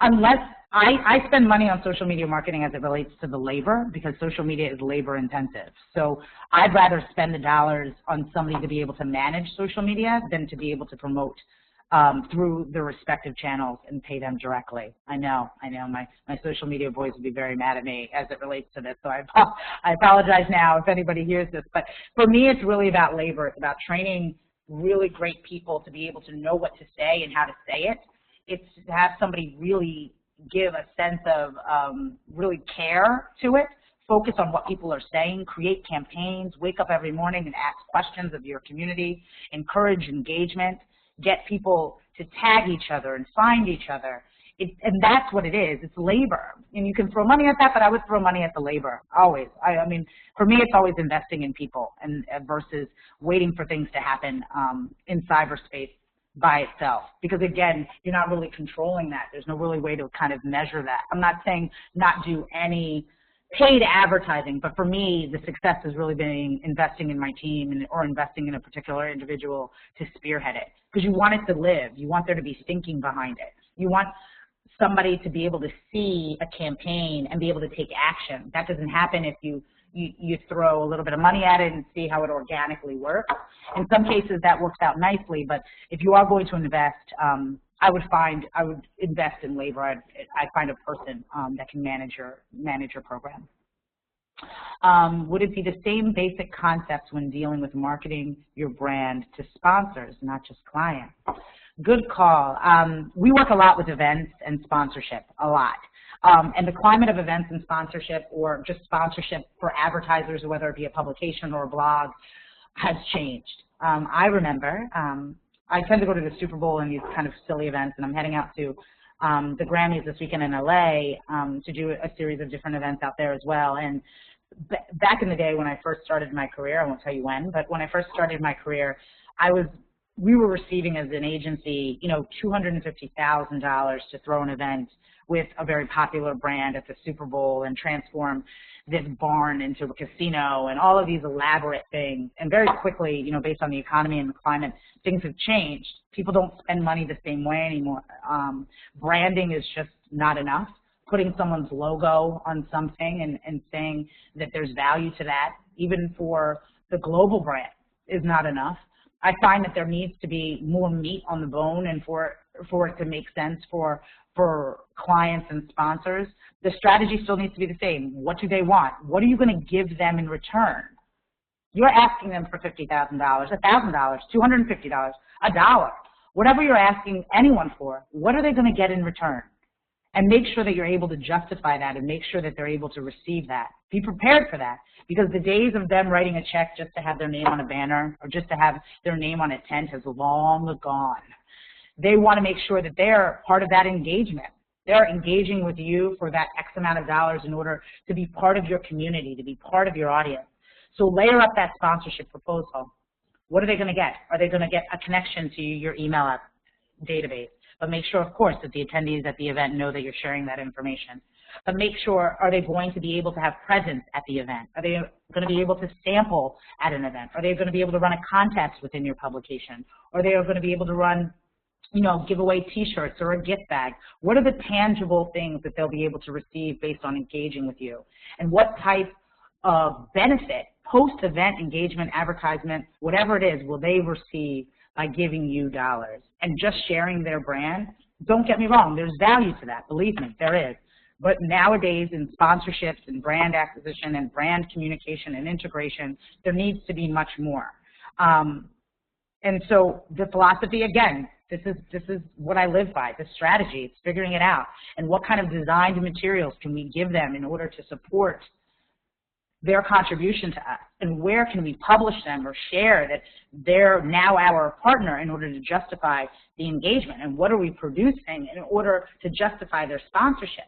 Unless I spend money on social media marketing as it relates to the labor, because social media is labor intensive. So I'd rather spend the dollars on somebody to be able to manage social media than to be able to promote through the respective channels and pay them directly. I know, my social media boys would be very mad at me as it relates to this, so I apologize now if anybody hears this. But for me, it's really about labor. It's about training really great people to be able to know what to say and how to say it. It's to have somebody really give a sense of really care to it, focus on what people are saying, create campaigns, wake up every morning and ask questions of your community, encourage engagement, get people to tag each other and find each other. And that's what it is. It's labor. And you can throw money at that, but I would throw money at the labor, always. I mean, for me, it's always investing in people and versus waiting for things to happen in cyberspace by itself. Because again, you're not really controlling that. There's no really way to kind of measure that. I'm not saying not do any paid advertising, but for me, the success has really been investing in my team or investing in a particular individual to spearhead it. Because you want it to live. You want there to be thinking behind it. You want somebody to be able to see a campaign and be able to take action. That doesn't happen if you throw a little bit of money at it and see how it organically works. In some cases that works out nicely, but if you are going to invest, I would invest in labor. I'd find a person that can manage your program. Would it be the same basic concepts when dealing with marketing your brand to sponsors, not just clients? Good call. We work a lot with events and sponsorship, a lot. And the climate of events and sponsorship, or just sponsorship for advertisers, whether it be a publication or a blog, has changed. I remember, I tend to go to the Super Bowl and these kind of silly events, and I'm heading out to the Grammys this weekend in LA to do a series of different events out there as well. And back in the day when I first started my career, I won't tell you when, but when I first started my career, we were receiving as an agency, you know, $250,000 to throw an event with a very popular brand at the Super Bowl and transform this barn into a casino and all of these elaborate things. And very quickly, you know, based on the economy and the climate, things have changed. People don't spend money the same way anymore. Branding is just not enough. Putting someone's logo on something and saying that there's value to that, even for the global brand, is not enough. I find that there needs to be more meat on the bone, and for it to make sense for clients and sponsors, the strategy still needs to be the same. What do they want? What are you going to give them in return? You're asking them for $50,000, $1,000, $250, $1, whatever you're asking anyone for, what are they going to get in return? And make sure that you're able to justify that and make sure that they're able to receive that. Be prepared for that, because the days of them writing a check just to have their name on a banner or just to have their name on a tent has long gone. They want to make sure that they're part of that engagement. They're engaging with you for that X amount of dollars in order to be part of your community, to be part of your audience. So layer up that sponsorship proposal. What are they going to get? Are they going to get a connection to your email database? But make sure, of course, that the attendees at the event know that you're sharing that information. But make sure, are they going to be able to have presence at the event? Are they going to be able to sample at an event? Are they going to be able to run a contest within your publication? Are they going to be able to run, you know, give away T-shirts or a gift bag? What are the tangible things that they'll be able to receive based on engaging with you? And what type of benefit, post-event engagement, advertisement, whatever it is, will they receive by giving you dollars? And just sharing their brand, don't get me wrong, there's value to that, believe me, there is. But nowadays in sponsorships and brand acquisition and brand communication and integration, there needs to be much more. And so the philosophy, again, this is what I live by, the strategy, it's figuring it out. And what kind of designed materials can we give them in order to support their contribution to us, and where can we publish them or share that they're now our partner in order to justify the engagement, and what are we producing in order to justify their sponsorship.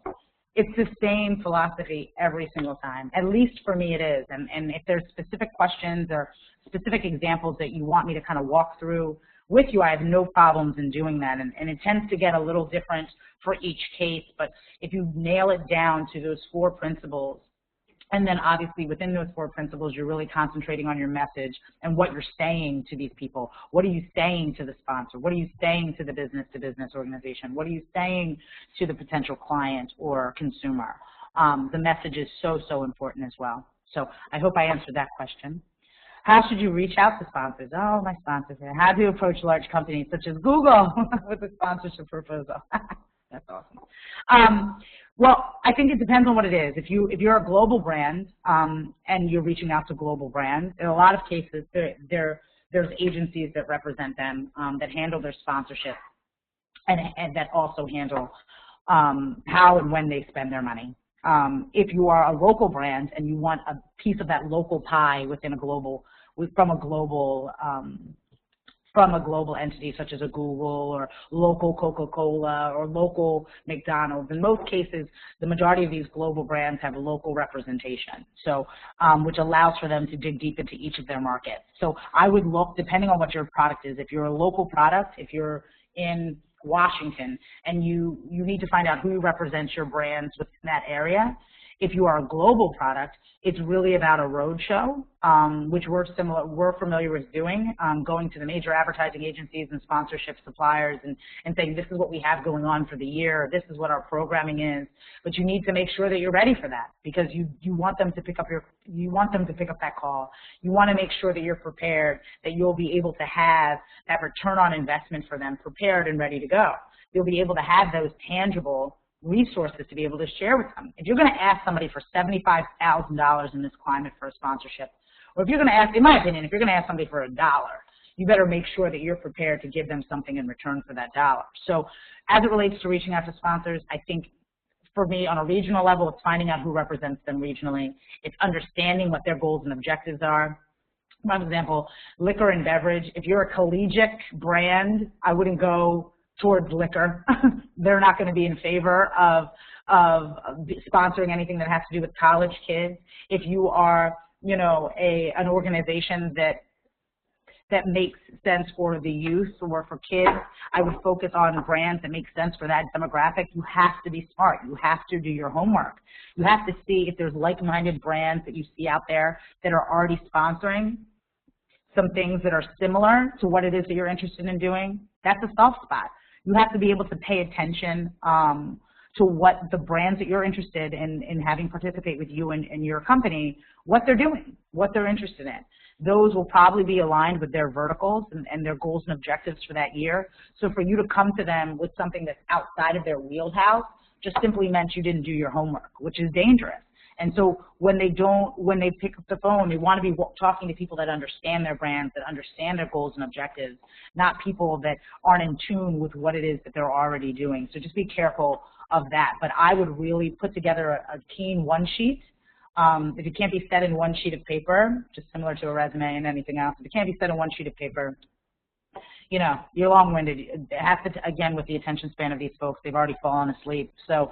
It's the same philosophy every single time, at least for me it is. And if there's specific questions or specific examples that you want me to kind of walk through with you, I have no problems in doing that. And it tends to get a little different for each case, but if you nail it down to those 4 principles, and then obviously within those 4 principles, you're really concentrating on your message and what you're saying to these people. What are you saying to the sponsor? What are you saying to the business-to-business organization? What are you saying to the potential client or consumer? The message is so, so important as well. So I hope I answered that question. How should you reach out to sponsors? Oh, my sponsors. How do you approach large companies such as Google with a sponsorship proposal? That's awesome. Well, I think it depends on what it is. If you're a global brand and you're reaching out to global brands, in a lot of cases there's agencies that represent them that handle their sponsorship and that also handle how and when they spend their money. If you are a local brand and you want a piece of that local pie within a global, from a global entity such as a Google or local Coca-Cola or local McDonald's. In most cases, the majority of these global brands have local representation, so which allows for them to dig deep into each of their markets. So I would look, depending on what your product is, if you're a local product, if you're in Washington and you need to find out who represents your brands within that area. If you are a global product, it's really about a roadshow, which we're familiar with doing, going to the major advertising agencies and sponsorship suppliers and saying, this is what we have going on for the year, this is what our programming is. But you need to make sure that you're ready for that, because you want them to pick up that call. You want to make sure that you're prepared, that you'll be able to have that return on investment for them prepared and ready to go. You'll be able to have those tangible resources to be able to share with them. If you're going to ask somebody for $75,000 in this climate for a sponsorship, or if you're going to ask, in my opinion, if you're going to ask somebody for $1, you better make sure that you're prepared to give them something in return for that $1. So as it relates to reaching out to sponsors, I think for me on a regional level, it's finding out who represents them regionally. It's understanding what their goals and objectives are. For example, liquor and beverage, if you're a collegiate brand, I wouldn't go towards liquor. They're not going to be in favor of sponsoring anything that has to do with college kids. If you are, you know, an organization that makes sense for the youth or for kids, I would focus on brands that make sense for that demographic. You have to be smart. You have to do your homework. You have to see if there's like-minded brands that you see out there that are already sponsoring some things that are similar to what it is that you're interested in doing. That's a soft spot. You have to be able to pay attention to what the brands that you're interested in having participate with you and your company, what they're doing, what they're interested in. Those will probably be aligned with their verticals and their goals and objectives for that year. So for you to come to them with something that's outside of their wheelhouse just simply meant you didn't do your homework, which is dangerous. And so when they pick up the phone, they want to be talking to people that understand their brands, that understand their goals and objectives, not people that aren't in tune with what it is that they're already doing. So just be careful of that. But I would really put together a keen one sheet. If it can't be said in one sheet of paper, just similar to a resume and anything else, if it can't be said in one sheet of paper, you know, you're long-winded. It has to, again, with the attention span of these folks, they've already fallen asleep. So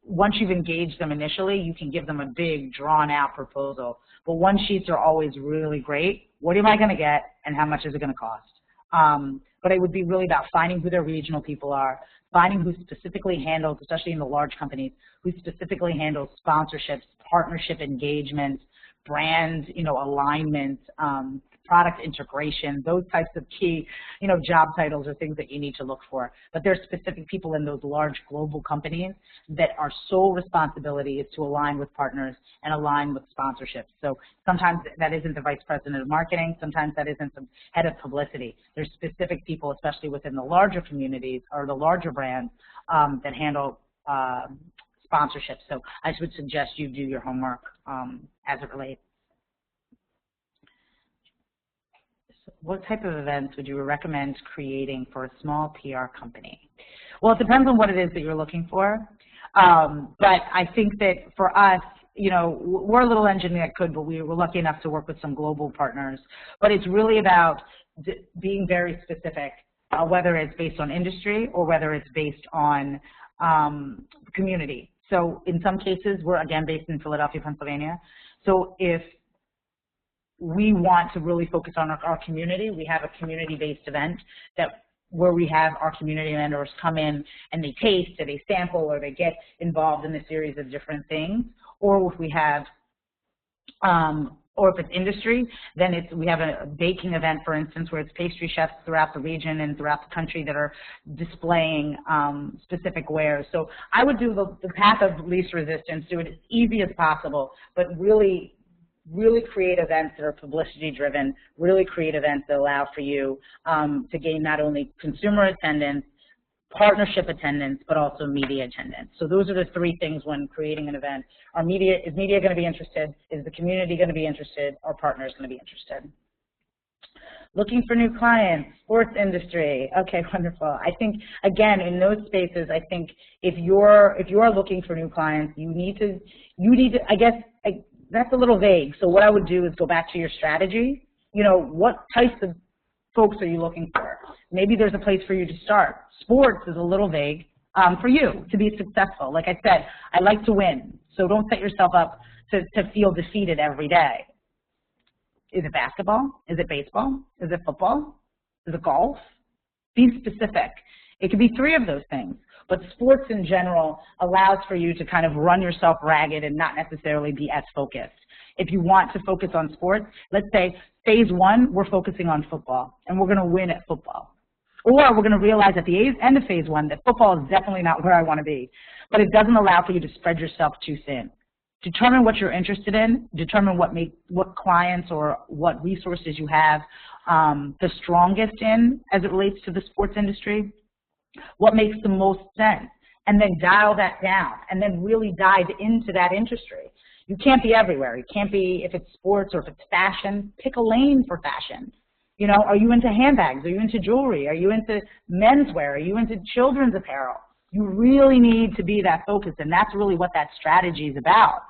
once you've engaged them initially, you can give them a big, drawn-out proposal. But one-sheets are always really great. What am I going to get, and how much is it going to cost? But it would be really about finding who their regional people are, finding who specifically handles, especially in the large companies, who specifically handles sponsorships, partnership engagements, brand, you know, alignment, product integration, those types of key, you know, job titles are things that you need to look for. But there's specific people in those large global companies that our sole responsibility is to align with partners and align with sponsorships. So sometimes that isn't the vice president of marketing, sometimes that isn't the head of publicity. There's specific people, especially within the larger communities or the larger brands, that handle sponsorships. So I would suggest you do your homework as it relates. What type of events would you recommend creating for a small PR company? Well, it depends on what it is that you're looking for. But I think that for us, you know, we're a little engine that could, but we were lucky enough to work with some global partners. But it's really about being very specific, whether it's based on industry or whether it's based on community. So in some cases, we're, again, based in Philadelphia, Pennsylvania. So if we want to really focus on our community, we have a community-based event where we have our community members come in and they taste or they sample or they get involved in a series of different things. Or if we have, or if it's industry, then we have a baking event, for instance, where it's pastry chefs throughout the region and throughout the country that are displaying specific wares. So I would do the path of least resistance, do it as easy as possible, but really create events that are publicity driven, really create events that allow for you to gain not only consumer attendance, partnership attendance, but also media attendance. So those are the three things when creating an event. Is media going to be interested? Is the community going to be interested? Are partners going to be interested? Looking for new clients, sports industry. Okay, wonderful. I think, again, in those spaces, I think if you're looking for new clients, you need to, I guess, that's a little vague. So what I would do is go back to your strategy. You know, what types of folks are you looking for? Maybe there's a place for you to start. Sports is a little vague for you to be successful. Like I said, I like to win, so don't set yourself up to feel defeated every day. Is it basketball? Is it baseball? Is it football? Is it golf? Be specific. It could be 3 of those things, but sports in general allows for you to kind of run yourself ragged and not necessarily be as focused. If you want to focus on sports, let's say phase 1, we're focusing on football, and we're going to win at football. Or we're going to realize at the end of phase 1 that football is definitely not where I want to be, but it doesn't allow for you to spread yourself too thin. Determine what you're interested in, determine what clients or what resources you have the strongest in as it relates to the sports industry, what makes the most sense, and then dial that down, and then really dive into that industry. You can't be everywhere. You can't be, if it's sports or if it's fashion, pick a lane for fashion. You know, are you into handbags? Are you into jewelry? Are you into menswear? Are you into children's apparel? You really need to be that focused, and that's really what that strategy is about.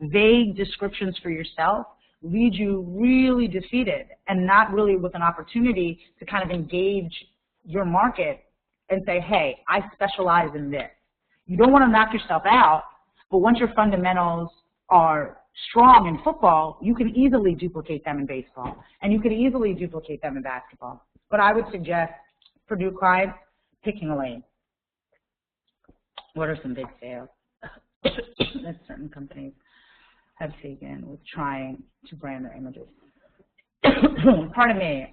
Vague descriptions for yourself lead you really defeated and not really with an opportunity to kind of engage your market and say, hey, I specialize in this. You don't want to knock yourself out, but once your fundamentals are strong in football, you can easily duplicate them in baseball, and you can easily duplicate them in basketball. But I would suggest for new clients, picking a lane. What are some big fails that certain companies have taken with trying to brand their images? Pardon me.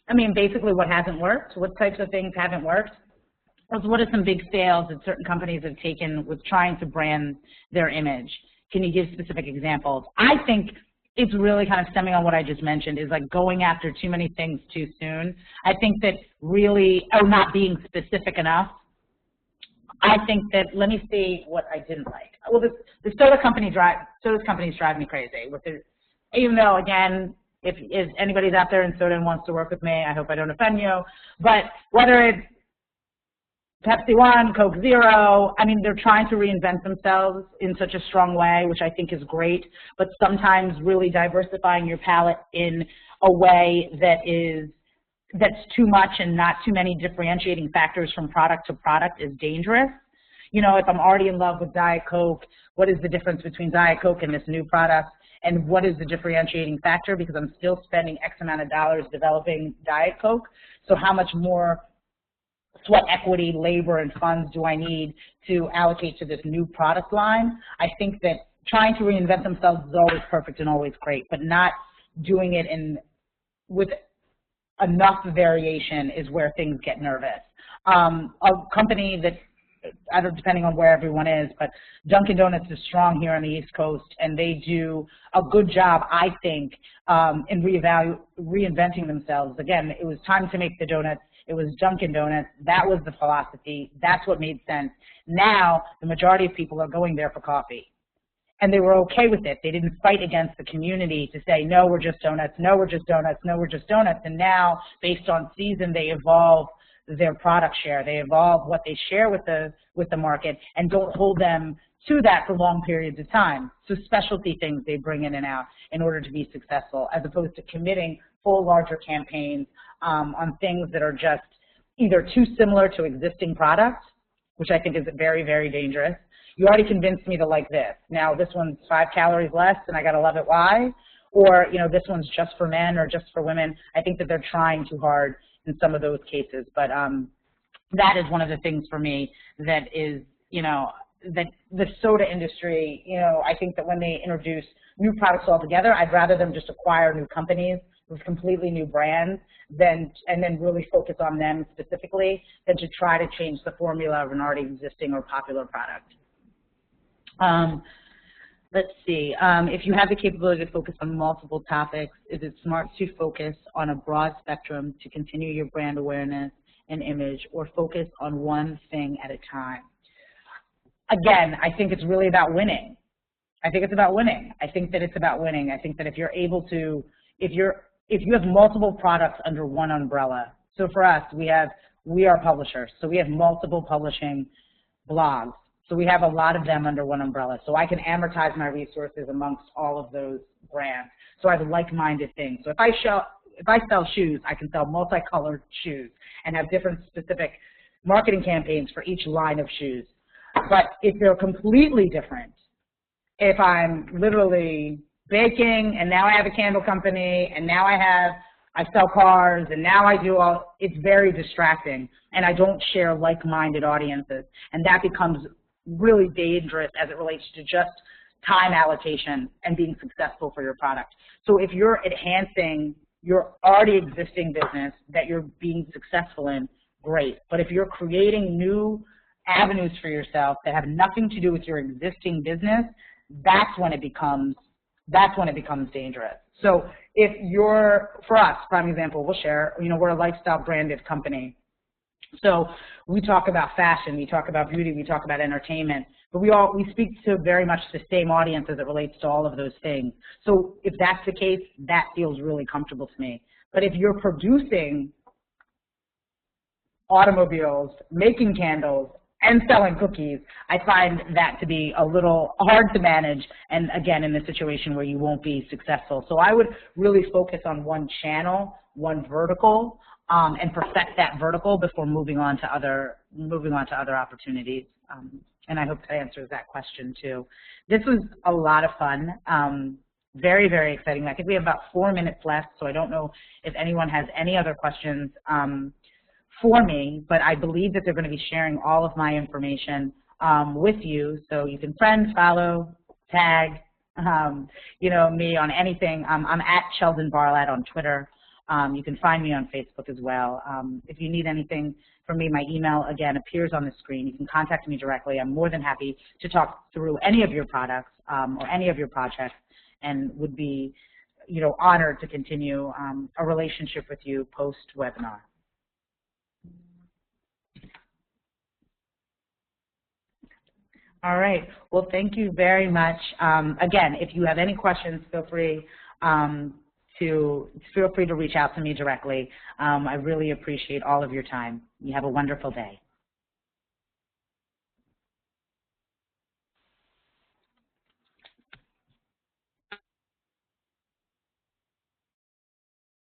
I mean, basically what hasn't worked, what types of things haven't worked? What are some big fails that certain companies have taken with trying to brand their image? Can you give specific examples? I think it's really kind of stemming on what I just mentioned, is like going after too many things too soon. I think that really, or not being specific enough. I think that, let me see what I didn't like. Well, the soda companies drive me crazy. Even though, again, if anybody's out there in soda and wants to work with me, I hope I don't offend you. But whether it's Pepsi One, Coke Zero, I mean, they're trying to reinvent themselves in such a strong way, which I think is great, but sometimes really diversifying your palette in a way that's too much and not too many differentiating factors from product to product is dangerous. You know, if I'm already in love with Diet Coke, what is the difference between Diet Coke and this new product? And what is the differentiating factor? Because I'm still spending X amount of dollars developing Diet Coke. So how much more sweat equity, labor, and funds do I need to allocate to this new product line? I think that trying to reinvent themselves is always perfect and always great, but not doing it with enough variation is where things get nervous. A company that, depending on where everyone is, but Dunkin' Donuts is strong here on the East Coast, and they do a good job, I think, in reinventing themselves. Again, it was time to make the donuts. It was Dunkin' Donuts. That was the philosophy. That's what made sense. Now, the majority of people are going there for coffee. And they were okay with it. They didn't fight against the community to say, no, we're just donuts, no, we're just donuts, no, we're just donuts. And now, based on season, they evolve their product share. They evolve what they share with the market and don't hold them to that for long periods of time. So specialty things they bring in and out in order to be successful, as opposed to committing full larger campaigns on things that are just either too similar to existing products, which I think is very, very dangerous. You already convinced me to like this. Now this one's 5 calories less and I gotta love it, why? Or, you know, this one's just for men or just for women. I think that they're trying too hard in some of those cases. But that is one of the things for me that is, you know, that the soda industry, you know, I think that when they introduce new products altogether, I'd rather them just acquire new companies with completely new brands and then really focus on them specifically than to try to change the formula of an already existing or popular product. Let's see, if you have the capability to focus on multiple topics, is it smart to focus on a broad spectrum to continue your brand awareness and image, or focus on one thing at a time? Again, I think it's really about winning. I think it's about winning. I think that it's about winning. I think that if you're able to, if you have multiple products under one umbrella. So for us, we are publishers. So we have multiple publishing blogs. So we have a lot of them under one umbrella. So I can amortize my resources amongst all of those brands. So I have like-minded things. So if I sell shoes, I can sell multicolored shoes and have different specific marketing campaigns for each line of shoes. But if they're completely different, if I'm literally baking and now I have a candle company and now I sell cars and now I do all, it's very distracting and I don't share like-minded audiences, and that becomes really dangerous as it relates to just time allocation and being successful for your product. So if you're enhancing your already existing business that you're being successful in, great. But if you're creating new avenues for yourself that have nothing to do with your existing business, that's when it becomes dangerous. So if you're, for us, prime example, we'll share, we're a lifestyle branded company. So we talk about fashion, we talk about beauty, we talk about entertainment, but we speak to very much the same audience as it relates to all of those things. So if that's the case, that feels really comfortable to me. But if you're producing automobiles, making candles, and selling cookies, I find that to be a little hard to manage, and again, in a situation where you won't be successful. So I would really focus on one channel, one vertical, and perfect that vertical before moving on to other opportunities. And I hope that answers that question too. This was a lot of fun. Very, very exciting. I think we have about 4 minutes left, so I don't know if anyone has any other questions for me, but I believe that they're going to be sharing all of my information with you, so you can friend, follow, tag, me on anything. I'm at Sheldon Barlat on Twitter. You can find me on Facebook as well. If you need anything from me, my email, again, appears on the screen. You can contact me directly. I'm more than happy to talk through any of your products or any of your projects, and would be honored to continue a relationship with you post-webinar. All right. Well, thank you very much. Again, if you have any questions, feel free to reach out to me directly. I really appreciate all of your time. You have a wonderful day.